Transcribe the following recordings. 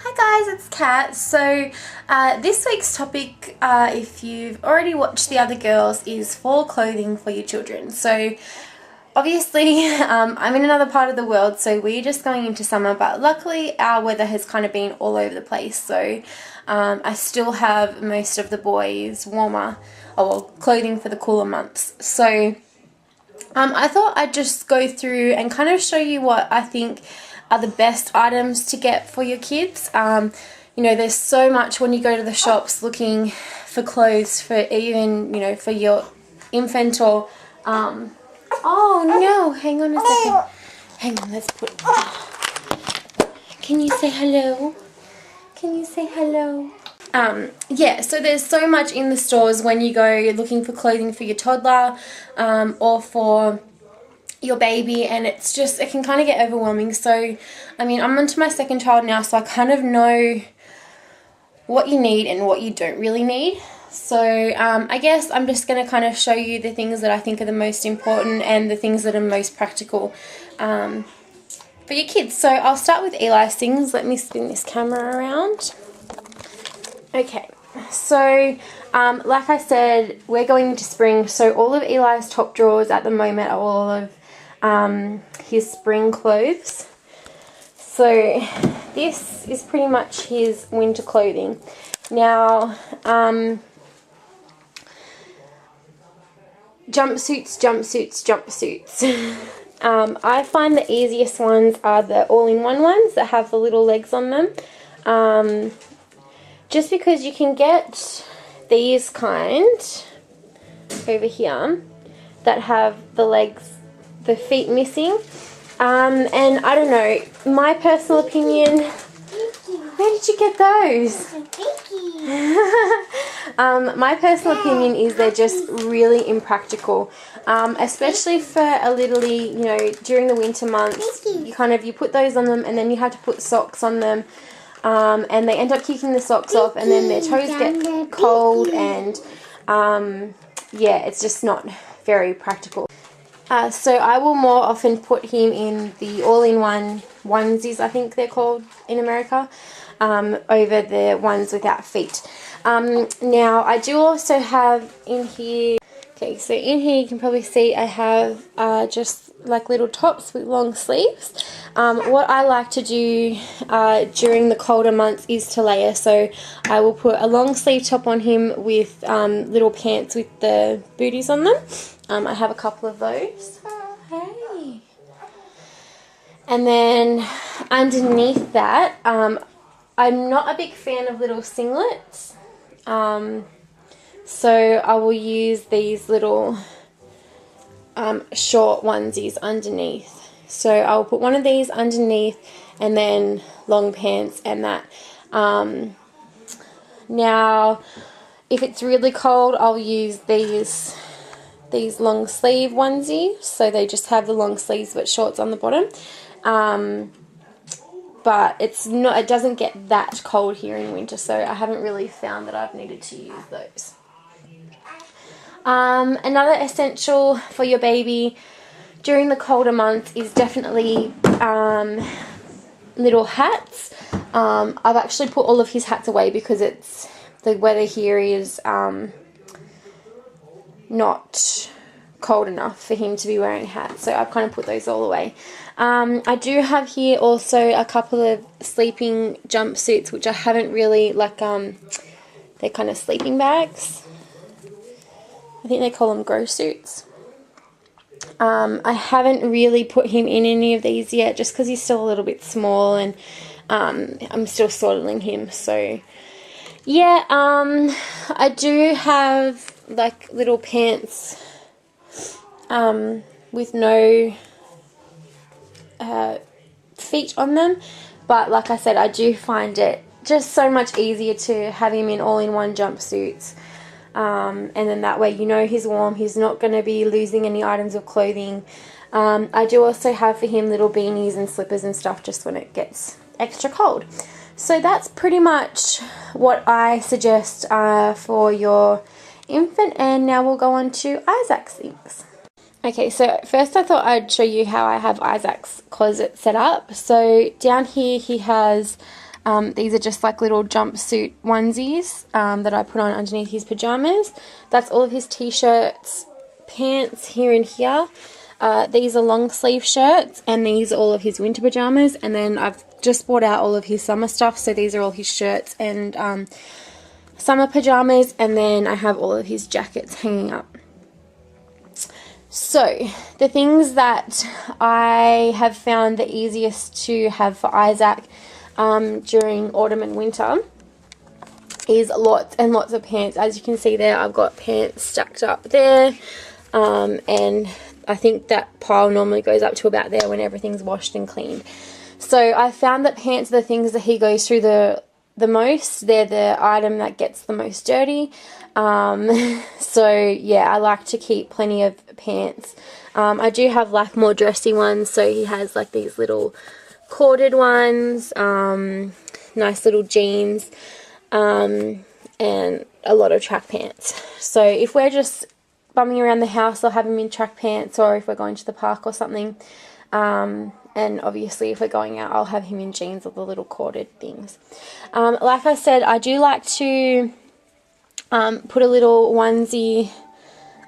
Hi guys, it's Kat. So this week's topic, if you've already watched the other girls, is fall clothing for your children. So obviously I'm in another part of the world, so we're just going into summer, but luckily our weather has kind of been all over the place. So I still have most of the boys warmer, clothing for the cooler months. So I thought I'd just go through and kind of show you what I think are the best items to get for your kids. You know, there's so much when you go to the shops looking for clothes for even, you know, for your infant or, oh no, hang on a second. Hang on, let's put, can you say hello? Can you say hello? Yeah, so there's so much in the stores when you go looking for clothing for your toddler, or for your baby, and it's just, it can kind of get overwhelming. So I mean, I'm onto my second child now, so I kind of know what you need and what you don't really need. So I guess I'm just going to kind of show you the things that I think are the most important and the things that are most practical for your kids. So I'll start with Eli's things. Let me spin this camera around. Okay, so like I said, we're going into spring, so all of Eli's top drawers at the moment are all of his spring clothes. So this is pretty much his winter clothing. Now, jumpsuits. I find the easiest ones are the all-in-one ones that have the little legs on them. Just because you can get these kind over here that have the legs, the feet missing, and I don't know, my personal opinion, where did you get those? My personal opinion is they're just really impractical, especially for a littly, you know, during the winter months. You put those on them and then you have to put socks on them, and they end up kicking the socks off, and then their toes get cold, and yeah, it's just not very practical. So I will more often put him in the all-in-one onesies, I think they're called in America, over the ones without feet. Now I do also have in here, okay, so in here you can probably see I have just like little tops with long sleeves. What I like to do during the colder months is to layer, so I will put a long sleeve top on him with little pants with the booties on them. I have a couple of those. Hey. And then underneath that, I'm not a big fan of little singlets, so I will use these little short onesies underneath. So I'll put one of these underneath and then long pants and that. Now, if it's really cold, I'll use these long sleeve onesies, so they just have the long sleeves but shorts on the bottom. But it doesn't get that cold here in winter, so I haven't really found that I've needed to use those. Another essential for your baby during the colder months is definitely little hats. I've actually put all of his hats away because the weather here is not cold enough for him to be wearing hats, so I've kind of put those all away. I do have here also a couple of sleeping jumpsuits, which I haven't really, they're kind of sleeping bags. I think they call them grow suits. I haven't really put him in any of these yet, just because he's still a little bit small, and I'm still swaddling him. So yeah, I do have like little pants with no feet on them, but like I said, I do find it just so much easier to have him in all-in-one jumpsuits. And then that way, you know, he's warm, he's not going to be losing any items of clothing. I do also have for him little beanies and slippers and stuff just when it gets extra cold. So that's pretty much what I suggest for your infant, and now we'll go on to Isaac's things. Okay, so first I thought I'd show you how I have Isaac's closet set up. So down here he has These are just like little jumpsuit onesies that I put on underneath his pajamas. That's all of his t-shirts, pants here and here. These are long sleeve shirts, and these are all of his winter pajamas. And then I've just brought out all of his summer stuff, so these are all his shirts and summer pajamas, and then I have all of his jackets hanging up. So the things that I have found the easiest to have for Isaac during autumn and winter is lots and lots of pants. As you can see there, I've got pants stacked up there, and I think that pile normally goes up to about there when everything's washed and cleaned. So I found that pants are the things that he goes through the most. They're the item that gets the most dirty. So yeah, I like to keep plenty of pants. I do have like more dressy ones, so he has like these little corded ones, nice little jeans, and a lot of track pants. So if we're just bumming around the house, I'll have him in track pants, or if we're going to the park or something. And obviously if we're going out, I'll have him in jeans or the little corded things. Like I said, I do like to put a little onesie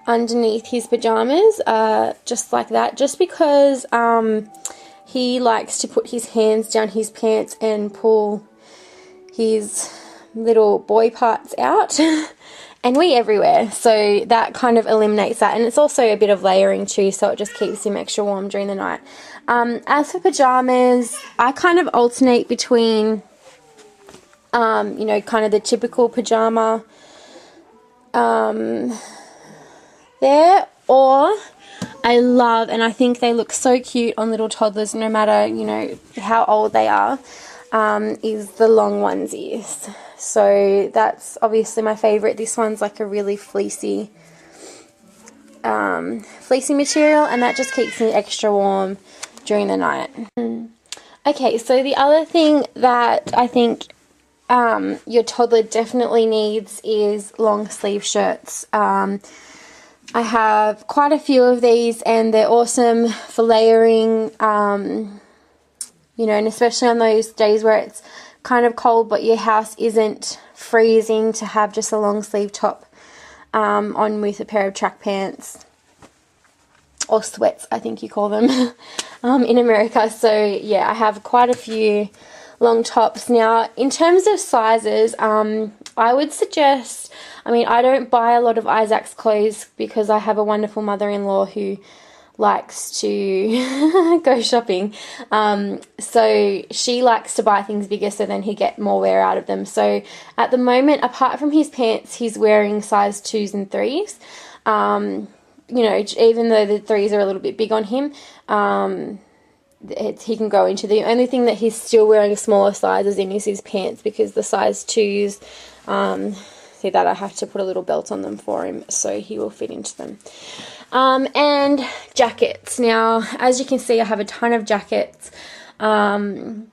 underneath his pajamas, just like that, just because he likes to put his hands down his pants and pull his little boy parts out and wee everywhere, so that kind of eliminates that. And it's also a bit of layering too, so it just keeps him extra warm during the night. As for pajamas, I kind of alternate between you know, kind of the typical pajama there, or I love, and I think they look so cute on little toddlers no matter, you know, how old they are, is the long onesies. So that's obviously my favorite. This one's like a really fleecy material, and that just keeps me extra warm during the night. Okay, so the other thing that I think your toddler definitely needs is long sleeve shirts. I have quite a few of these, and they're awesome for layering, you know, and especially on those days where it's kind of cold but your house isn't freezing, to have just a long sleeve top on with a pair of track pants, or sweats I think you call them in America. So yeah, I have quite a few long tops. Now in terms of sizes, I would suggest, I mean, I don't buy a lot of Isaac's clothes because I have a wonderful mother-in-law who likes to go shopping, so she likes to buy things bigger so then he get more wear out of them. So at the moment, apart from his pants, he's wearing size 2s and 3s. You know, even though the 3s are a little bit big on him, he can go into. The only thing that he's still wearing smaller sizes in is his pants, because the size 2s, see that I have to put a little belt on them for him so he will fit into them. And jackets. Now, as you can see, I have a ton of jackets. I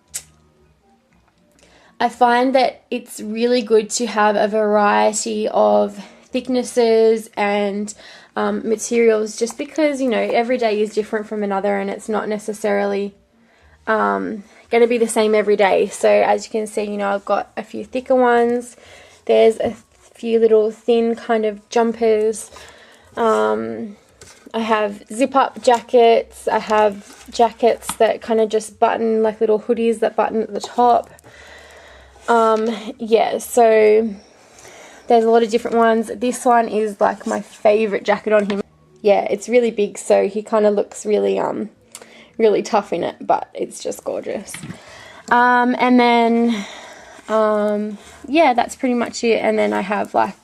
find that it's really good to have a variety of thicknesses and materials, just because, you know, every day is different from another, and it's not necessarily going to be the same every day. So as you can see, you know, I've got a few thicker ones. There's a few little thin kind of jumpers. I have zip-up jackets. I have jackets that kind of just button, like little hoodies that button at the top. Yeah, so there's a lot of different ones. This one is like my favorite jacket on him. Yeah, it's really big, so he kind of looks really really tough in it, but it's just gorgeous. And then yeah, that's pretty much it. And then I have like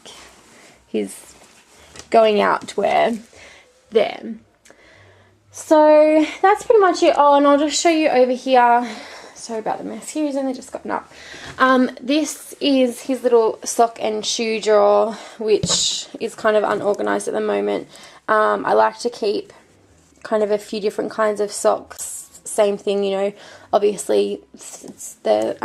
his going out wear there. So that's pretty much it. Oh, and I'll just show you over here. Sorry about the mess here, he's only just gotten up. This is his little sock and shoe drawer, which is kind of unorganized at the moment. I like to keep kind of a few different kinds of socks. Same thing, you know, obviously it's the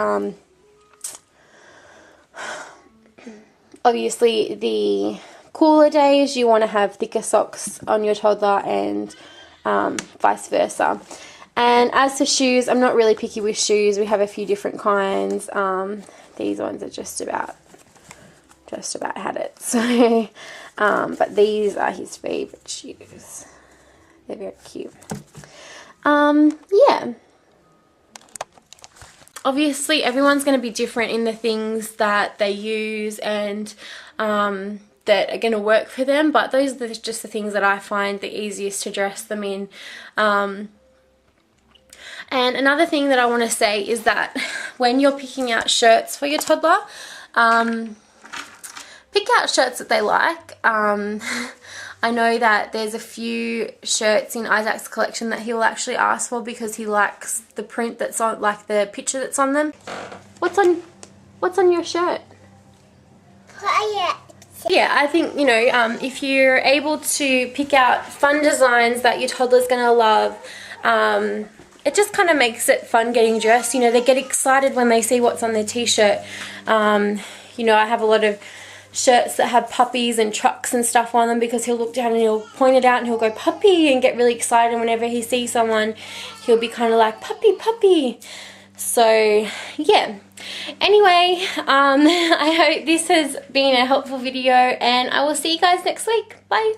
obviously the cooler days you want to have thicker socks on your toddler, and vice versa. And as for shoes, I'm not really picky with shoes. We have a few different kinds. These ones are just about had it. So, but these are his favourite shoes. They're very cute. Yeah. Obviously, everyone's going to be different in the things that they use and that are going to work for them, but those are just the things that I find the easiest to dress them in. And another thing that I want to say is that when you're picking out shirts for your toddler, pick out shirts that they like. I know that there's a few shirts in Isaac's collection that he'll actually ask for because he likes the print that's on, like the picture that's on them. What's on your shirt? Yeah, I think, you know, if you're able to pick out fun designs that your toddler's going to love, it just kind of makes it fun getting dressed. You know, they get excited when they see what's on their t-shirt. You know, I have a lot of shirts that have puppies and trucks and stuff on them because he'll look down and he'll point it out and he'll go puppy and get really excited. Whenever he sees someone, he'll be kind of like puppy, puppy. So yeah, anyway, I hope this has been a helpful video and I will see you guys next week. Bye.